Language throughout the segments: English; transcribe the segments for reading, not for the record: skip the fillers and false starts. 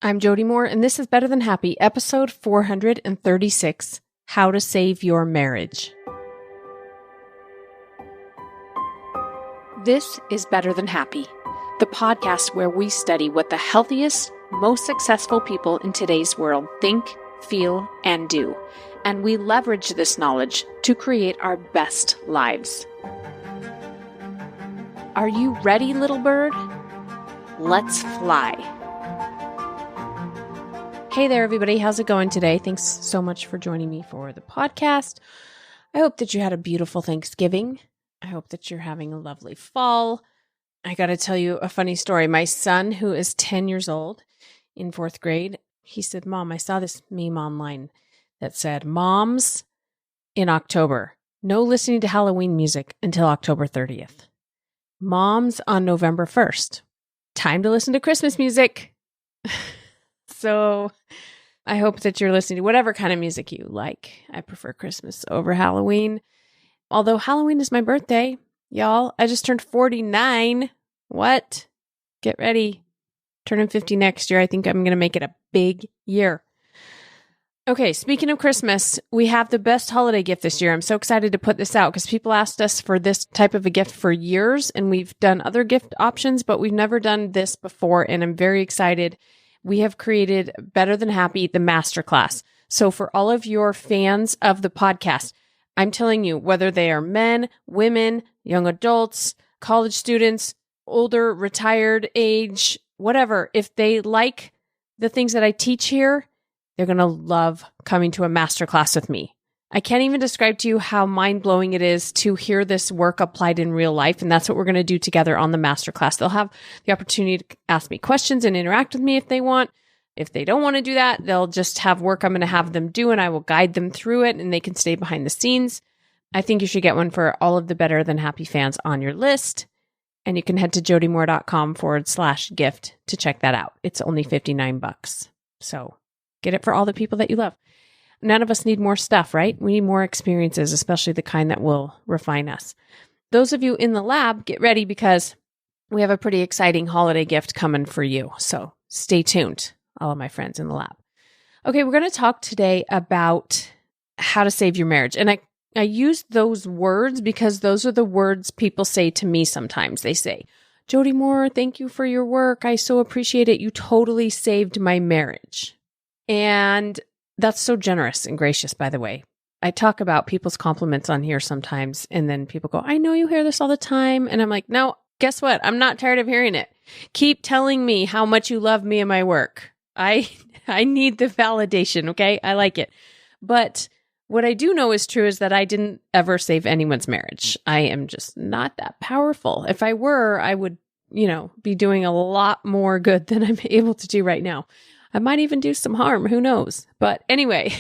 I'm Jody Moore, and this is Better Than Happy, episode 436, How to Save Your Marriage. This is Better Than Happy, the podcast where we study what the healthiest, most successful people in today's world think, feel, and do, and we leverage this knowledge to create our best lives. Are you ready, little bird? Let's fly. Hey there, everybody. How's it going today? Thanks so much for joining me for the podcast. I hope that you had a beautiful Thanksgiving. I hope that you're having a lovely fall. I got to tell you a funny story. My son, who is 10 years old in fourth grade, he said, Mom, I saw this meme online that said, Moms in October, no listening to Halloween music until October 30th. Moms on November 1st, time to listen to Christmas music. So I hope that you're listening to whatever kind of music you like. I prefer Christmas over Halloween. Although Halloween is my birthday, y'all. I just turned 49. What? Get ready. Turning 50 next year. I think I'm going to make it a big year. Okay, speaking of Christmas, we have the best holiday gift this year. I'm so excited to put this out because people asked us for this type of a gift for years, and we've done other gift options, but we've never done this before, and I'm very excited. We have created Better Than Happy, the masterclass. So for all of your fans of the podcast, I'm telling you, whether they are men, women, young adults, college students, older, retired age, whatever, if they like the things that I teach here, they're going to love coming to a masterclass with me. I can't even describe to you how mind-blowing it is to hear this work applied in real life, and that's what we're going to do together on the masterclass. They'll have the opportunity to ask me questions and interact with me if they want. If they don't want to do that, they'll just have work I'm going to have them do, and I will guide them through it, and they can stay behind the scenes. I think you should get one for all of the Better Than Happy fans on your list, and you can head to jodymoore.com/gift to check that out. It's only $59. So get it for all the people that you love. None of us need more stuff, right? We need more experiences, especially the kind that will refine us. Those of you in the lab, get ready because we have a pretty exciting holiday gift coming for you. So stay tuned, all of my friends in the lab. Okay, we're going to talk today about how to save your marriage. And I use those words because those are the words people say to me sometimes. They say, Jody Moore, thank you for your work. I so appreciate it. You totally saved my marriage. And that's so generous and gracious, by the way. I talk about people's compliments on here sometimes, and then people go, I know you hear this all the time. And I'm like, no, guess what? I'm not tired of hearing it. Keep telling me how much you love me and my work. I need the validation, okay? I like it. But what I do know is true is that I didn't ever save anyone's marriage. I am just not that powerful. If I were, I would, be doing a lot more good than I'm able to do right now. I might even do some harm. Who knows? But anyway,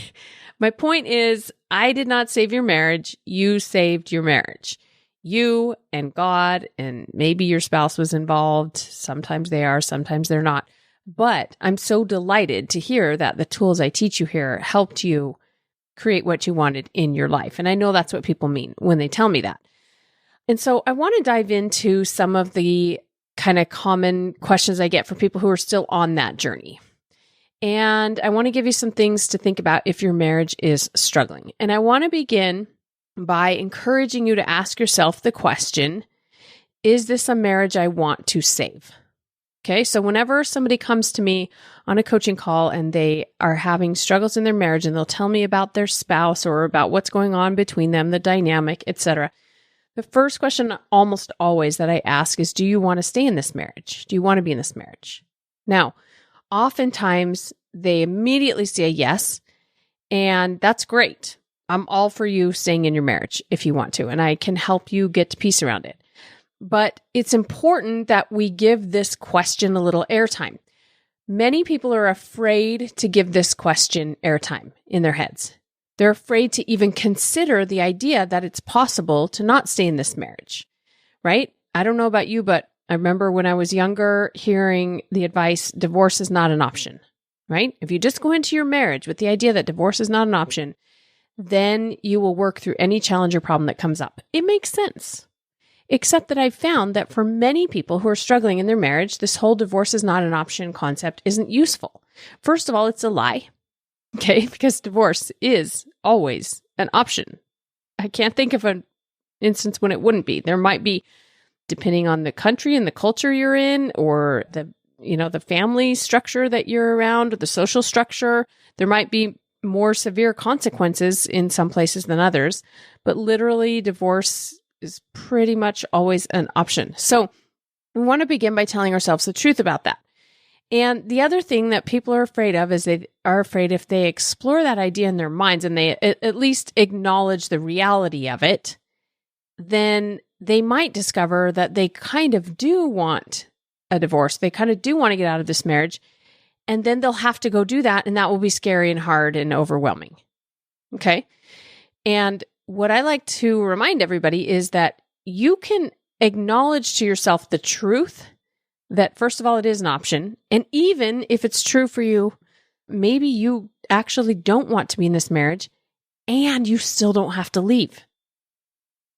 my point is I did not save your marriage. You saved your marriage. You and God, and maybe your spouse was involved. Sometimes they are, sometimes they're not. But I'm so delighted to hear that the tools I teach you here helped you create what you wanted in your life. And I know that's what people mean when they tell me that. And so I want to dive into some of the kind of common questions I get from people who are still on that journey. And I want to give you some things to think about if your marriage is struggling. And I want to begin by encouraging you to ask yourself the question, is this a marriage I want to save? Okay, so whenever somebody comes to me on a coaching call and they are having struggles in their marriage and they'll tell me about their spouse or about what's going on between them, the dynamic, etc., the first question almost always that I ask is, do you want to stay in this marriage? Do you want to be in this marriage? Now, oftentimes, they immediately say yes, and that's great. I'm all for you staying in your marriage if you want to, and I can help you get to peace around it. But it's important that we give this question a little airtime. Many people are afraid to give this question airtime in their heads. They're afraid to even consider the idea that it's possible to not stay in this marriage, right? I don't know about you, but I remember when I was younger hearing the advice, divorce is not an option, right? If you just go into your marriage with the idea that divorce is not an option, then you will work through any challenge or problem that comes up. It makes sense. Except that I've found that for many people who are struggling in their marriage, this whole divorce is not an option concept isn't useful. First of all, it's a lie, okay? Because divorce is always an option. I can't think of an instance when it wouldn't be. There might be, depending on the country and the culture you're in, or the family structure that you're around, or the social structure, there might be more severe consequences in some places than others. But literally, divorce is pretty much always an option. So we want to begin by telling ourselves the truth about that. And the other thing that people are afraid of is they are afraid if they explore that idea in their minds and they at least acknowledge the reality of it, then they might discover that they kind of do want a divorce. They kind of do want to get out of this marriage. And then they'll have to go do that. And that will be scary and hard and overwhelming. Okay. And what I like to remind everybody is that you can acknowledge to yourself the truth that, first of all, it is an option. And even if it's true for you, maybe you actually don't want to be in this marriage and you still don't have to leave.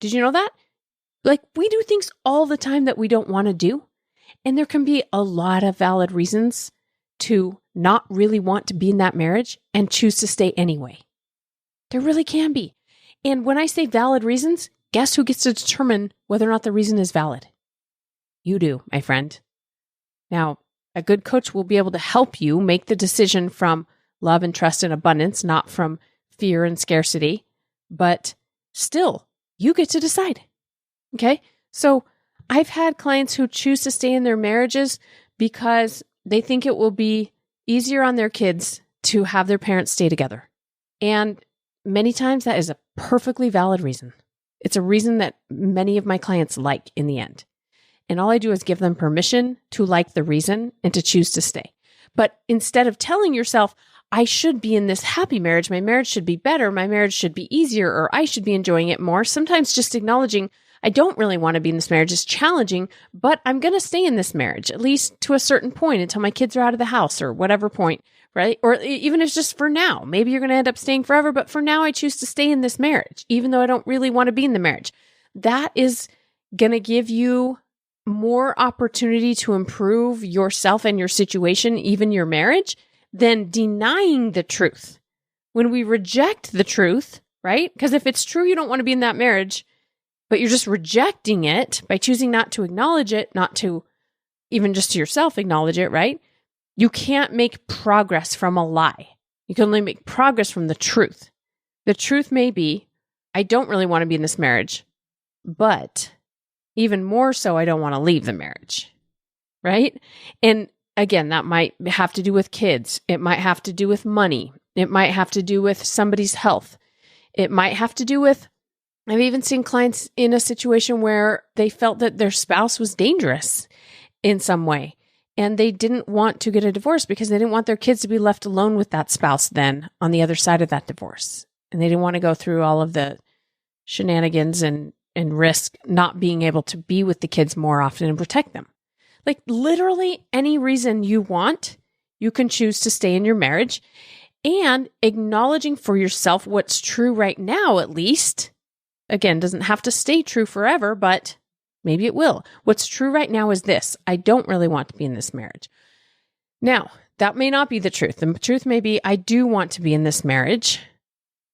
Did you know that? Like, we do things all the time that we don't want to do. And there can be a lot of valid reasons to not really want to be in that marriage and choose to stay anyway. There really can be. And when I say valid reasons, guess who gets to determine whether or not the reason is valid? You do, my friend. Now, a good coach will be able to help you make the decision from love and trust and abundance, not from fear and scarcity. But still, you get to decide. Okay? So I've had clients who choose to stay in their marriages because they think it will be easier on their kids to have their parents stay together. And many times that is a perfectly valid reason. It's a reason that many of my clients like in the end. And all I do is give them permission to like the reason and to choose to stay. But instead of telling yourself, I should be in this happy marriage, my marriage should be better, my marriage should be easier, or I should be enjoying it more, sometimes just acknowledging, I don't really want to be in this marriage is challenging, but I'm going to stay in this marriage, at least to a certain point until my kids are out of the house or whatever point, right? Or even if it's just for now. Maybe you're going to end up staying forever, but for now I choose to stay in this marriage, even though I don't really want to be in the marriage. That is going to give you more opportunity to improve yourself and your situation, even your marriage, than denying the truth. When we reject the truth, right? Because if it's true you don't want to be in that marriage, but you're just rejecting it by choosing not to acknowledge it, not to even just to yourself acknowledge it, right? You can't make progress from a lie. You can only make progress from the truth. The truth may be, I don't really want to be in this marriage, but even more so, I don't want to leave the marriage, right? And again, that might have to do with kids. It might have to do with money. It might have to do with somebody's health. It might have to do with, I've even seen clients in a situation where they felt that their spouse was dangerous in some way, and they didn't want to get a divorce because they didn't want their kids to be left alone with that spouse then on the other side of that divorce. And they didn't want to go through all of the shenanigans and risk not being able to be with the kids more often and protect them. Like literally any reason you want, you can choose to stay in your marriage, and acknowledging for yourself what's true right now, at least. Again, doesn't have to stay true forever, but maybe it will. What's true right now is this: I don't really want to be in this marriage. Now, that may not be the truth. The truth may be, I do want to be in this marriage.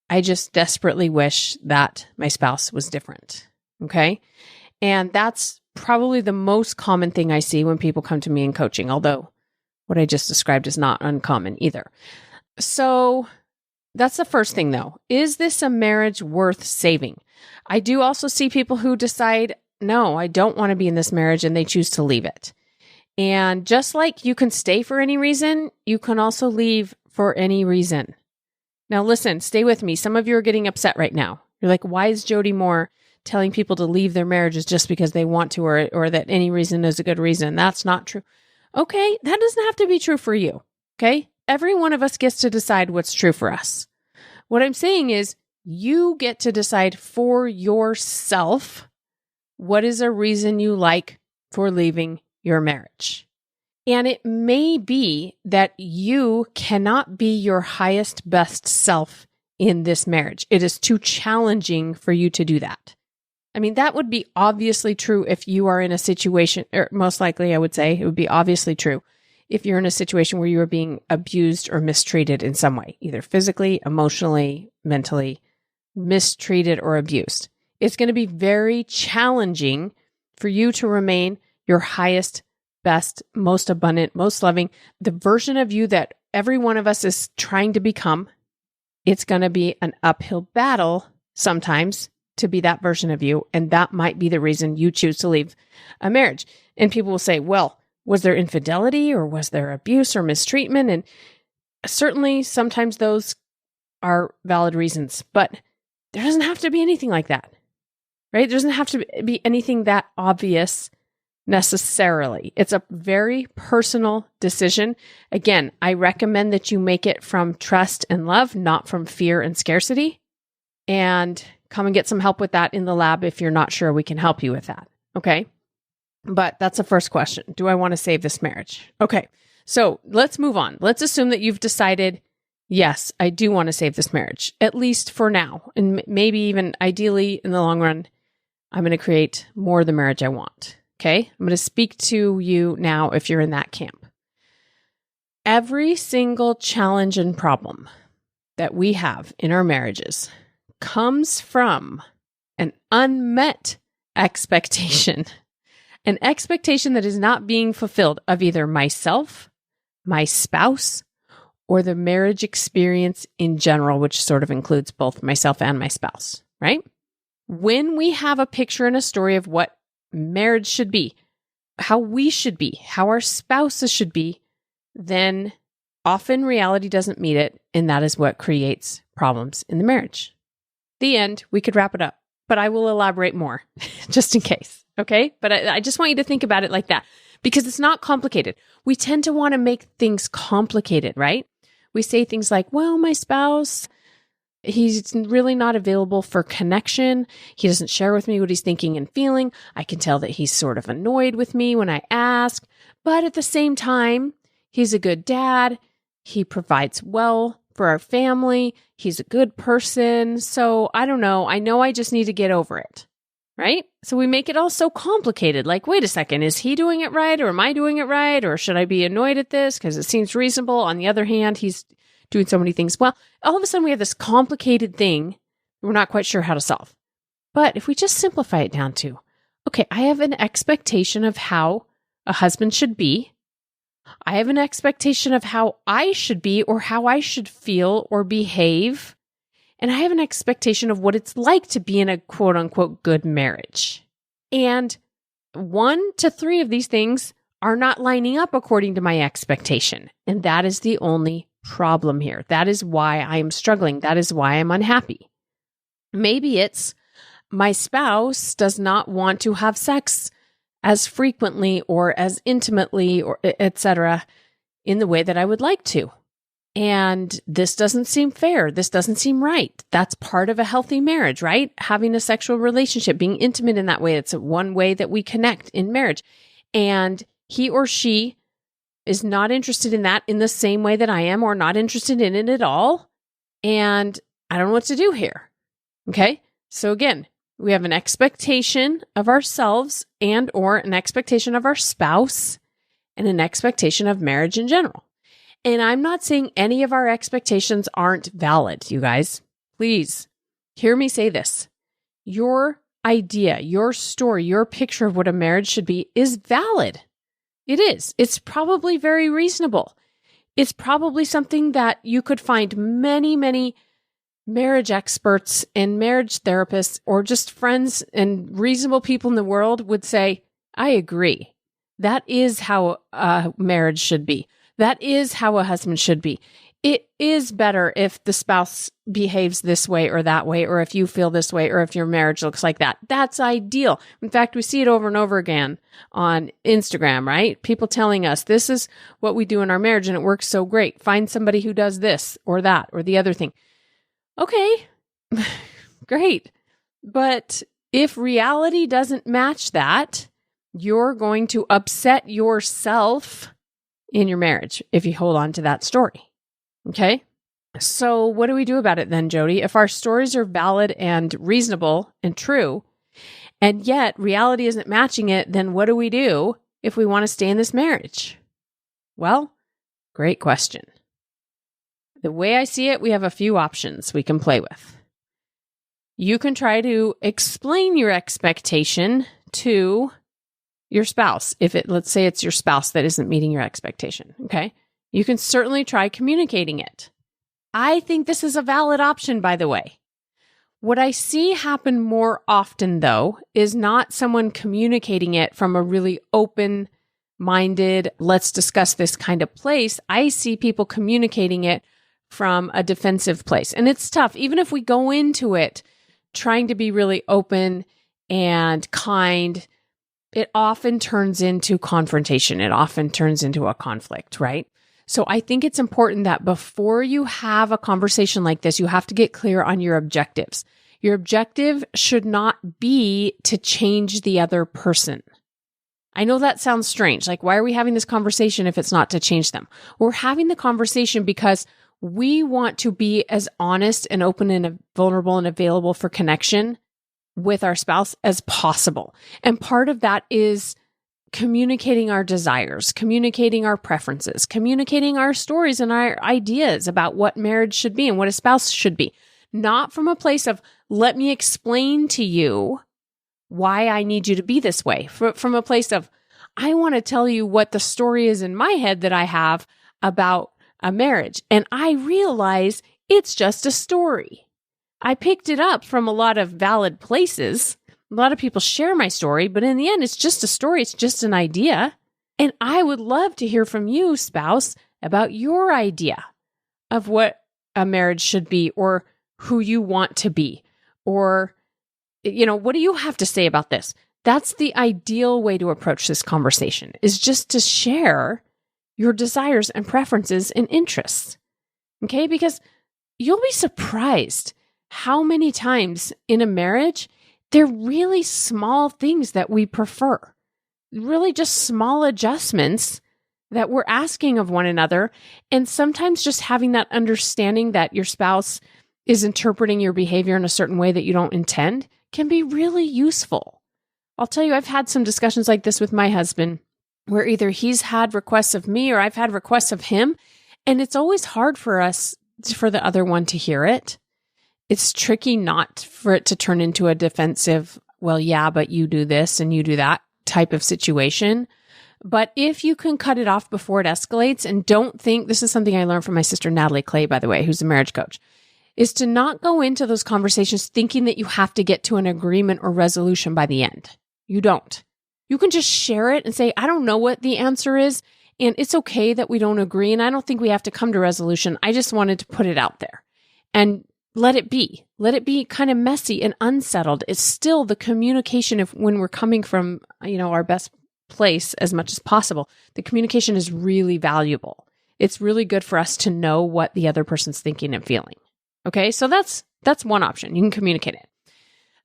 I just desperately wish that my spouse was different. Okay? And that's probably the most common thing I see when people come to me in coaching, although what I just described is not uncommon either. So that's the first thing though. Is this a marriage worth saving? I do also see people who decide, no, I don't want to be in this marriage, and they choose to leave it. And just like you can stay for any reason, you can also leave for any reason. Now listen, stay with me. Some of you are getting upset right now. You're like, why is Jody Moore telling people to leave their marriages just because they want to, or that any reason is a good reason? That's not true. Okay, that doesn't have to be true for you. Okay? Every one of us gets to decide what's true for us. What I'm saying is you get to decide for yourself what is a reason you like for leaving your marriage. And it may be that you cannot be your highest, best self in this marriage. It is too challenging for you to do that. I mean, that would be obviously true if you are in a situation, or most likely I would say it would be obviously true if you're in a situation where you are being abused or mistreated in some way, either physically, emotionally, mentally, mistreated or abused. It's going to be very challenging for you to remain your highest, best, most abundant, most loving, the version of you that every one of us is trying to become. It's going to be an uphill battle sometimes to be that version of you. And that might be the reason you choose to leave a marriage. And people will say, well, was there infidelity or was there abuse or mistreatment? And certainly sometimes those are valid reasons, but there doesn't have to be anything like that, right? There doesn't have to be anything that obvious necessarily. It's a very personal decision. Again, I recommend that you make it from trust and love, not from fear and scarcity. And come and get some help with that in the lab if you're not sure we can help you with that. Okay. But that's the first question. Do I want to save this marriage? Okay. So let's move on. Let's assume that you've decided, yes, I do want to save this marriage, at least for now. And maybe even ideally in the long run, I'm going to create more of the marriage I want. Okay. I'm going to speak to you now if you're in that camp. Every single challenge and problem that we have in our marriages comes from an unmet expectation, an expectation that is not being fulfilled of either myself, my spouse, or the marriage experience in general, which sort of includes both myself and my spouse, right? When we have a picture and a story of what marriage should be, how we should be, how our spouses should be, then often reality doesn't meet it, and that is what creates problems in the marriage. The end. We could wrap it up, but I will elaborate more just in case. Okay. But I just want you to think about it like that because it's not complicated. We tend to want to make things complicated, right? We say things like, well, my spouse, he's really not available for connection. He doesn't share with me what he's thinking and feeling. I can tell that he's sort of annoyed with me when I ask, but at the same time, he's a good dad. He provides well for our family. He's a good person. So I don't know. I know I just need to get over it. Right? So we make it all so complicated. Like, wait a second, is he doing it right? Or am I doing it right? Or should I be annoyed at this because it seems reasonable? On the other hand, he's doing so many things well. All of a sudden we have this complicated thing we're not quite sure how to solve. But if we just simplify it down to, okay, I have an expectation of how a husband should be. I have an expectation of how I should be or how I should feel or behave. And I have an expectation of what it's like to be in a quote unquote good marriage. And 1 to 3 of these things are not lining up according to my expectation. And that is the only problem here. That is why I am struggling. That is why I'm unhappy. Maybe it's my spouse does not want to have sex as frequently or as intimately or etc. in the way that I would like to. And this doesn't seem fair. This doesn't seem right. That's part of a healthy marriage, right? Having a sexual relationship, being intimate in that way. It's one way that we connect in marriage. And he or she is not interested in that in the same way that I am or not interested in it at all. And I don't know what to do here. Okay. So again, we have an expectation of ourselves and or an expectation of our spouse and an expectation of marriage in general. And I'm not saying any of our expectations aren't valid, you guys. Please hear me say this. Your idea, your story, your picture of what a marriage should be is valid. It is. It's probably very reasonable. It's probably something that you could find many, many marriage experts and marriage therapists or just friends and reasonable people in the world would say, I agree. That is how a marriage should be. That is how a husband should be. It is better if the spouse behaves this way or that way, or if you feel this way, or if your marriage looks like that. That's ideal. In fact, we see it over and over again on Instagram, right? People telling us this is what we do in our marriage and it works so great. Find somebody who does this or that or the other thing. Okay, great. But if reality doesn't match that, you're going to upset yourself in your marriage if you hold on to that story. Okay? So what do we do about it then, Jody? If our stories are valid and reasonable and true, And yet reality isn't matching it. Then what do we do if we want to stay in this marriage? Well, great question. The way I see it, we have a few options we can play with. You can try to explain your expectation to your spouse. Let's say it's your spouse that isn't meeting your expectation, okay? You can certainly try communicating it. I think this is a valid option, by the way. What I see happen more often, though, is not someone communicating it from a really open-minded, let's discuss this kind of place. I see people communicating it from a defensive place. And it's tough. Even if we go into it trying to be really open and kind, it often turns into confrontation. It often turns into a conflict, right? So I think it's important that before you have a conversation like this, you have to get clear on your objectives. Your objective should not be to change the other person. I know that sounds strange. Like, why are we having this conversation if it's not to change them? We're having the conversation because we want to be as honest and open and vulnerable and available for connection with our spouse as possible. And part of that is communicating our desires, communicating our preferences, communicating our stories and our ideas about what marriage should be and what a spouse should be. Not from a place of, let me explain to you why I need you to be this way. From a place of, I want to tell you what the story is in my head that I have about a marriage. And I realize it's just a story. I picked it up from a lot of valid places. A lot of people share my story, but in the end, it's just a story. It's just an idea. And I would love to hear from you, spouse, about your idea of what a marriage should be or who you want to be. Or, what do you have to say about this? That's the ideal way to approach this conversation, is just to share your desires and preferences and interests. Okay? Because you'll be surprised how many times in a marriage, they're really small things that we prefer, really just small adjustments that we're asking of one another. And sometimes just having that understanding that your spouse is interpreting your behavior in a certain way that you don't intend can be really useful. I'll tell you, I've had some discussions like this with my husband where either he's had requests of me or I've had requests of him. And it's always hard for the other one to hear it. It's tricky not for it to turn into a defensive, well, yeah, but you do this and you do that type of situation. But if you can cut it off before it escalates, and don't think, this is something I learned from my sister Natalie Clay, by the way, who's a marriage coach, is to not go into those conversations thinking that you have to get to an agreement or resolution by the end. You don't. You can just share it and say, I don't know what the answer is, and it's okay that we don't agree, and I don't think we have to come to resolution. I just wanted to put it out there. And let it be. Let it be kind of messy and unsettled. It's still the communication when we're coming from, our best place as much as possible. The communication is really valuable. It's really good for us to know what the other person's thinking and feeling. Okay, so that's one option. You can communicate it.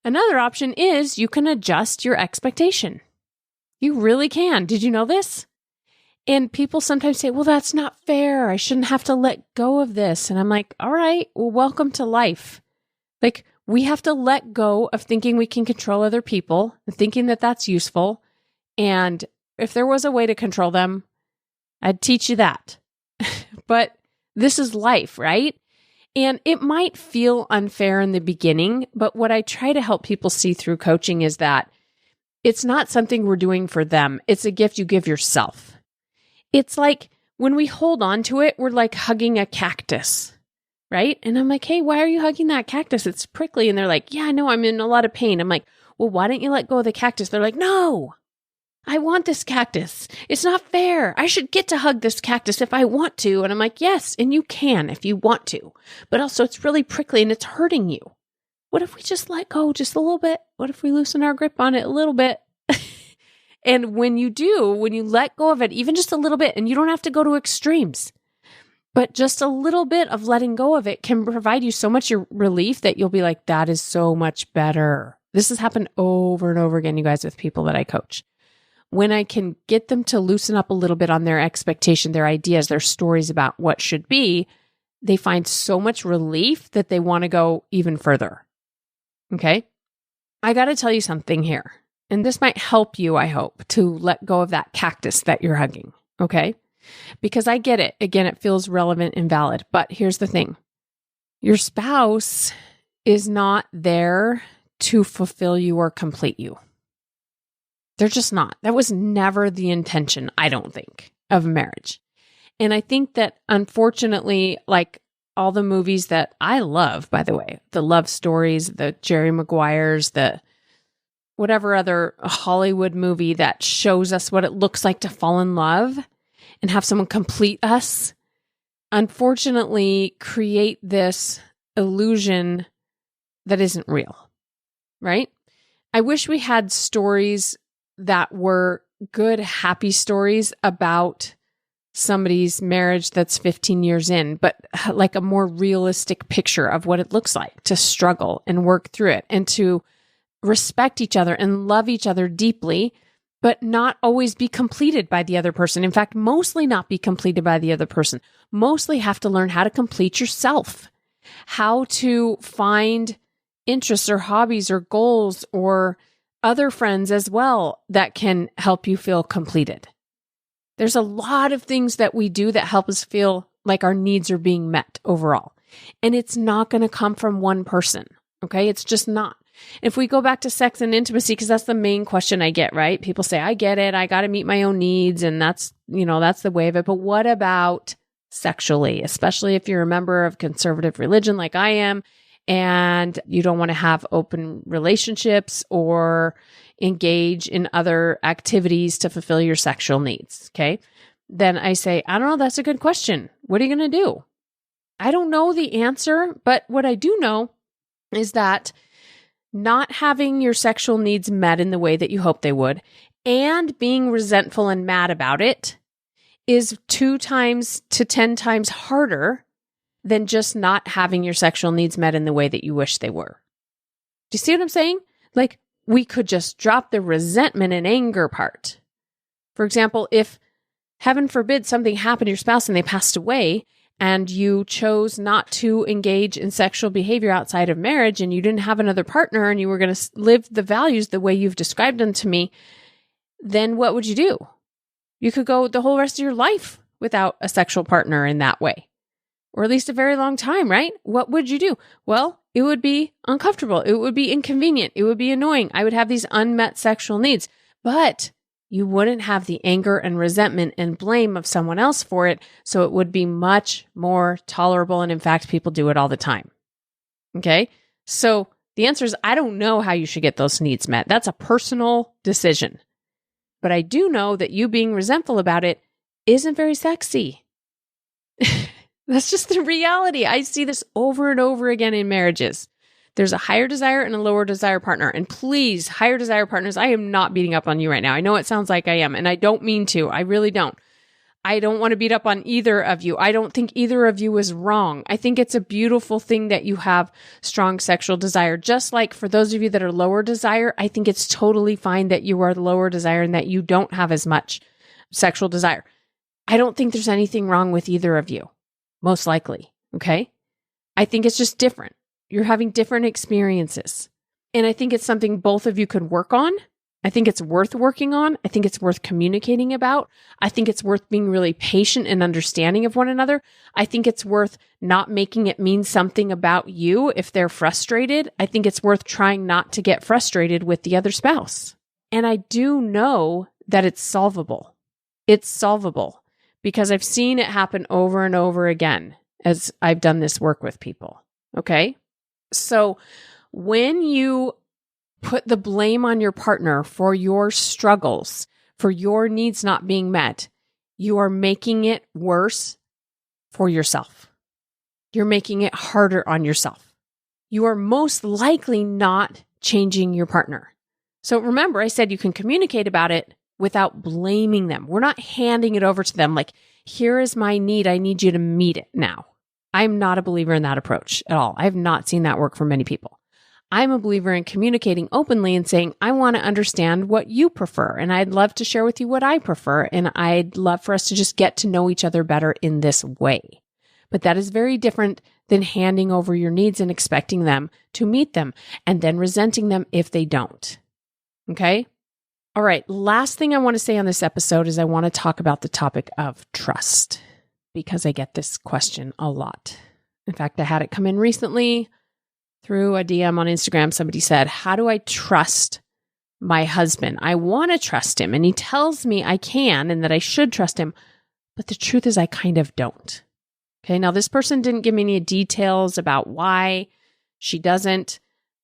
Another option is you can adjust your expectation. You really can. Did you know this? And people sometimes say, well, that's not fair. I shouldn't have to let go of this. And I'm like, all right, well, welcome to life. Like, we have to let go of thinking we can control other people, thinking that that's useful. And if there was a way to control them, I'd teach you that. But this is life, right? And it might feel unfair in the beginning, but what I try to help people see through coaching is that it's not something we're doing for them. It's a gift you give yourself. It's like when we hold on to it, we're like hugging a cactus, right? And I'm like, hey, why are you hugging that cactus? It's prickly. And they're like, yeah, I know, I'm in a lot of pain. I'm like, well, why don't you let go of the cactus? They're like, no, I want this cactus. It's not fair. I should get to hug this cactus if I want to. And I'm like, yes, and you can if you want to. But also it's really prickly and it's hurting you. What if we just let go just a little bit? What if we loosen our grip on it a little bit? And when you let go of it, even just a little bit, and you don't have to go to extremes, but just a little bit of letting go of it can provide you so much relief that you'll be like, that is so much better. This has happened over and over again, you guys, with people that I coach. When I can get them to loosen up a little bit on their expectation, their ideas, their stories about what should be, they find so much relief that they want to go even further. Okay? I got to tell you something here, and this might help you, I hope, to let go of that cactus that you're hugging, okay? Because I get it. Again, it feels relevant and valid, but here's the thing. Your spouse is not there to fulfill you or complete you. They're just not. That was never the intention, I don't think, of marriage. And I think that unfortunately, like all the movies that I love, by the way, the love stories, the Jerry Maguires, the whatever other Hollywood movie that shows us what it looks like to fall in love and have someone complete us, unfortunately create this illusion that isn't real, right? I wish we had stories that were good, happy stories about somebody's marriage that's 15 years in, but like a more realistic picture of what it looks like to struggle and work through it and to respect each other and love each other deeply, but not always be completed by the other person. In fact, mostly not be completed by the other person. Mostly have to learn how to complete yourself, how to find interests or hobbies or goals or other friends as well that can help you feel completed. There's a lot of things that we do that help us feel like our needs are being met overall. And it's not going to come from one person. Okay. It's just not. If we go back to sex and intimacy, because that's the main question I get, right? People say, I get it. I got to meet my own needs. And that's the way of it. But what about sexually, especially if you're a member of conservative religion like I am, and you don't want to have open relationships or engage in other activities to fulfill your sexual needs, okay? Then I say, I don't know, that's a good question. What are you going to do? I don't know the answer, but what I do know is that not having your sexual needs met in the way that you hope they would and being resentful and mad about it is 2 times to 10 times harder than just not having your sexual needs met in the way that you wish they were. Do you see what I'm saying? Like, we could just drop the resentment and anger part. For example, if, heaven forbid, something happened to your spouse and they passed away and you chose not to engage in sexual behavior outside of marriage and you didn't have another partner and you were going to live the values the way you've described them to me, then what would you do? You could go the whole rest of your life without a sexual partner in that way. Or at least a very long time, right? What would you do? Well, it would be uncomfortable. It would be inconvenient. It would be annoying. I would have these unmet sexual needs, but you wouldn't have the anger and resentment and blame of someone else for it. So it would be much more tolerable. And in fact, people do it all the time. Okay. So the answer is, I don't know how you should get those needs met. That's a personal decision. But I do know that you being resentful about it isn't very sexy. That's just the reality. I see this over and over again in marriages. There's a higher desire and a lower desire partner. And please, higher desire partners, I am not beating up on you right now. I know it sounds like I am, and I don't mean to. I really don't. I don't want to beat up on either of you. I don't think either of you is wrong. I think it's a beautiful thing that you have strong sexual desire. Just like for those of you that are lower desire, I think it's totally fine that you are lower desire and that you don't have as much sexual desire. I don't think there's anything wrong with either of you. Most likely. Okay. I think it's just different. You're having different experiences. And I think it's something both of you could work on. I think it's worth working on. I think it's worth communicating about. I think it's worth being really patient and understanding of one another. I think it's worth not making it mean something about you if they're frustrated. I think it's worth trying not to get frustrated with the other spouse. And I do know that it's solvable. It's solvable. Because I've seen it happen over and over again as I've done this work with people. Okay? So when you put the blame on your partner for your struggles, for your needs not being met, you are making it worse for yourself. You're making it harder on yourself. You are most likely not changing your partner. So remember, I said you can communicate about it without blaming them. We're not handing it over to them like, here is my need. I need you to meet it now. I'm not a believer in that approach at all. I have not seen that work for many people. I'm a believer in communicating openly and saying, I want to understand what you prefer. And I'd love to share with you what I prefer. And I'd love for us to just get to know each other better in this way. But that is very different than handing over your needs and expecting them to meet them and then resenting them if they don't. Okay? All right. Last thing I want to say on this episode is I want to talk about the topic of trust because I get this question a lot. In fact, I had it come in recently through a DM on Instagram. Somebody said, how do I trust my husband? I want to trust him and he tells me I can and that I should trust him. But the truth is I kind of don't. Okay. Now this person didn't give me any details about why she doesn't.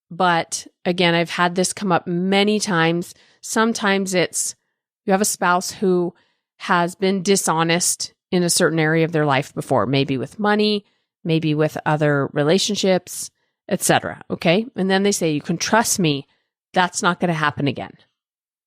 But again, I've had this come up many times. Sometimes it's you have a spouse who has been dishonest in a certain area of their life before, maybe with money, maybe with other relationships, etc. Okay. And then they say, you can trust me. That's not going to happen again.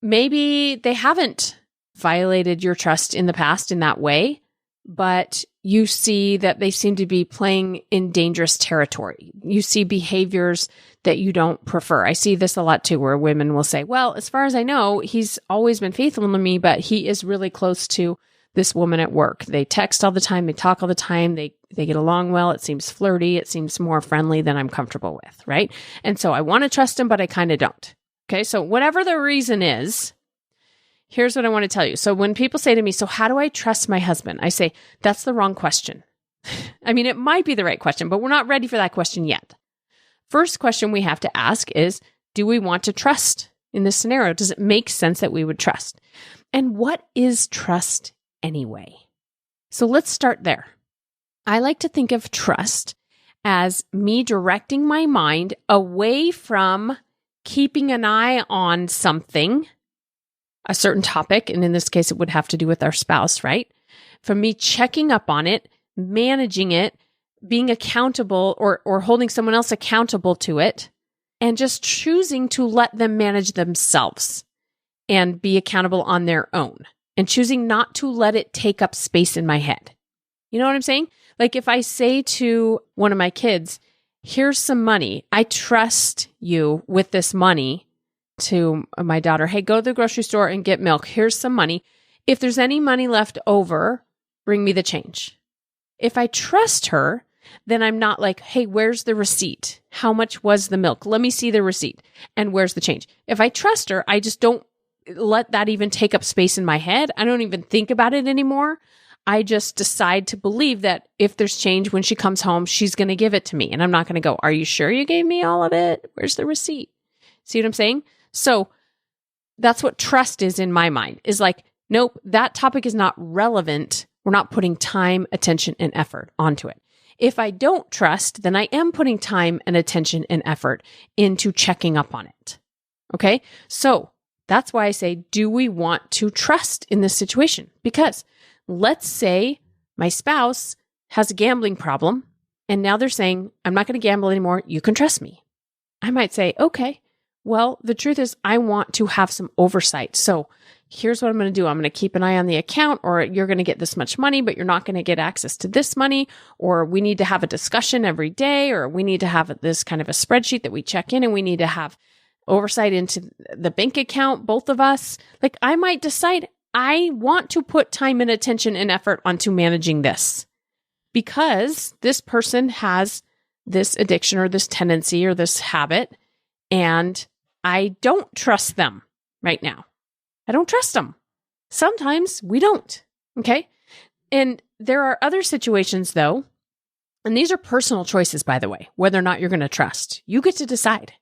Maybe they haven't violated your trust in the past in that way, but you see that they seem to be playing in dangerous territory. You see behaviors that you don't prefer. I see this a lot too, where women will say, well, as far as I know, he's always been faithful to me, but he is really close to this woman at work. They text all the time. They talk all the time. They get along well. It seems flirty. It seems more friendly than I'm comfortable with, right? And so I want to trust him, but I kind of don't. Okay. So whatever the reason is, here's what I want to tell you. So when people say to me, so how do I trust my husband? I say, that's the wrong question. I mean, it might be the right question, but we're not ready for that question yet. First question we have to ask is, do we want to trust in this scenario? Does it make sense that we would trust? And what is trust anyway? So let's start there. I like to think of trust as me directing my mind away from keeping an eye on something, a certain topic, and in this case, it would have to do with our spouse, right? From me checking up on it, managing it, being accountable or holding someone else accountable to it, and just choosing to let them manage themselves and be accountable on their own, and choosing not to let it take up space in my head. You know what I'm saying? Like if I say to one of my kids, here's some money, I trust you with this money, to my daughter, hey, go to the grocery store and get milk. Here's some money. If there's any money left over, bring me the change. If I trust her, then I'm not like, hey, where's the receipt? How much was the milk? Let me see the receipt. And where's the change? If I trust her, I just don't let that even take up space in my head. I don't even think about it anymore. I just decide to believe that if there's change when she comes home, she's going to give it to me. And I'm not going to go, are you sure you gave me all of it? Where's the receipt? See what I'm saying? So that's what trust is in my mind, is like, nope, that topic is not relevant. We're not putting time, attention, and effort onto it. If I don't trust, then I am putting time and attention and effort into checking up on it. Okay. So that's why I say, do we want to trust in this situation? Because let's say my spouse has a gambling problem and now they're saying, I'm not going to gamble anymore. You can trust me. I might say, okay. Well, the truth is I want to have some oversight. So here's what I'm going to do. I'm going to keep an eye on the account, or you're going to get this much money, but you're not going to get access to this money, or we need to have a discussion every day, or we need to have this kind of a spreadsheet that we check in, and we need to have oversight into the bank account, both of us. Like I might decide I want to put time and attention and effort onto managing this because this person has this addiction or this tendency or this habit, and I don't trust them right now. I don't trust them. Sometimes we don't. Okay. And there are other situations though, and these are personal choices, by the way, whether or not you're going to trust. You get to decide.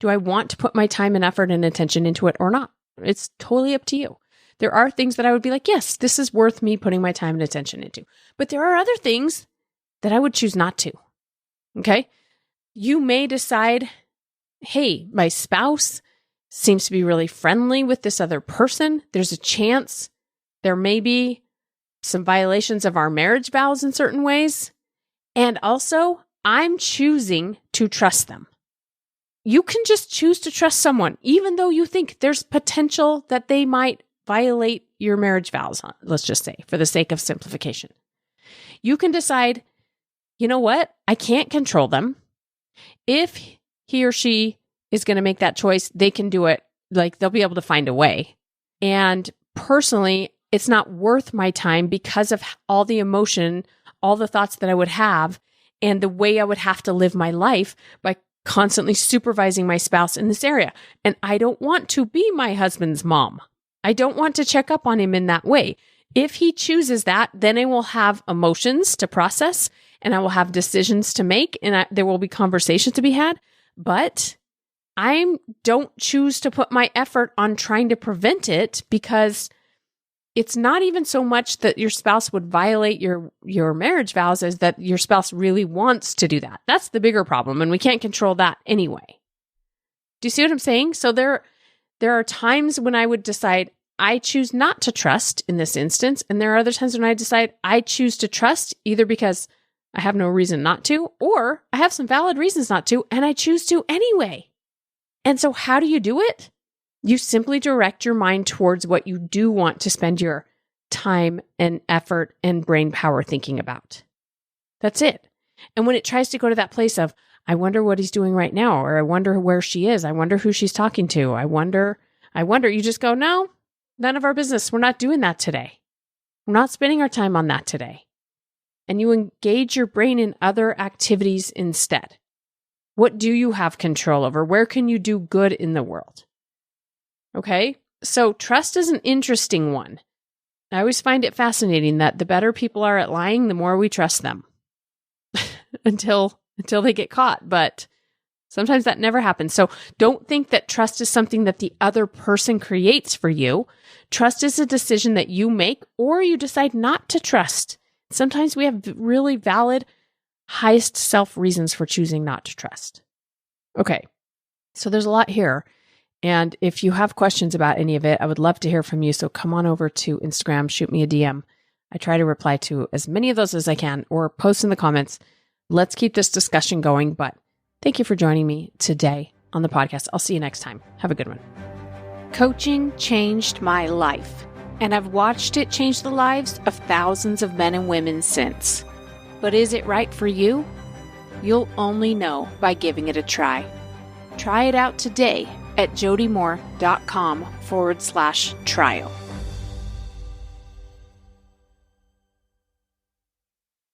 Do I want to put my time and effort and attention into it or not? It's totally up to you. There are things that I would be like, yes, this is worth me putting my time and attention into. But there are other things that I would choose not to. Okay. You may decide, hey, my spouse seems to be really friendly with this other person. There's a chance there may be some violations of our marriage vows in certain ways. And also, I'm choosing to trust them. You can just choose to trust someone, even though you think there's potential that they might violate your marriage vows, let's just say, for the sake of simplification. You can decide, you know what? I can't control them. If he or she is going to make that choice, they can do it. Like they'll be able to find a way. And personally, it's not worth my time because of all the emotion, all the thoughts that I would have and the way I would have to live my life by constantly supervising my spouse in this area. And I don't want to be my husband's mom. I don't want to check up on him in that way. If he chooses that, then I will have emotions to process and I will have decisions to make and there will be conversations to be had. But I don't choose to put my effort on trying to prevent it, because it's not even so much that your spouse would violate your marriage vows as that your spouse really wants to do that. That's the bigger problem, and we can't control that anyway. Do you see what I'm saying? So there are times when I would decide I choose not to trust in this instance, and there are other times when I decide I choose to trust either because I have no reason not to, or I have some valid reasons not to, and I choose to anyway. And so how do you do it? You simply direct your mind towards what you do want to spend your time and effort and brain power thinking about. That's it. And when it tries to go to that place of, I wonder what he's doing right now, or I wonder where she is, I wonder who she's talking to, I wonder, you just go, no, none of our business. We're not doing that today. We're not spending our time on that today. And you engage your brain in other activities instead. What do you have control over? Where can you do good in the world? Okay, so trust is an interesting one. I always find it fascinating that the better people are at lying, the more we trust them until they get caught. But sometimes that never happens. So don't think that trust is something that the other person creates for you. Trust is a decision that you make or you decide not to trust. Sometimes we have really valid, highest self reasons for choosing not to trust. Okay, so there's a lot here. And if you have questions about any of it, I would love to hear from you. So come on over to Instagram, shoot me a DM. I try to reply to as many of those as I can, or post in the comments. Let's keep this discussion going. But thank you for joining me today on the podcast. I'll see you next time. Have a good one. Coaching changed my life, and I've watched it change the lives of thousands of men and women since. But is it right for you? You'll only know by giving it a try. Try it out today at jodymoore.com/trial.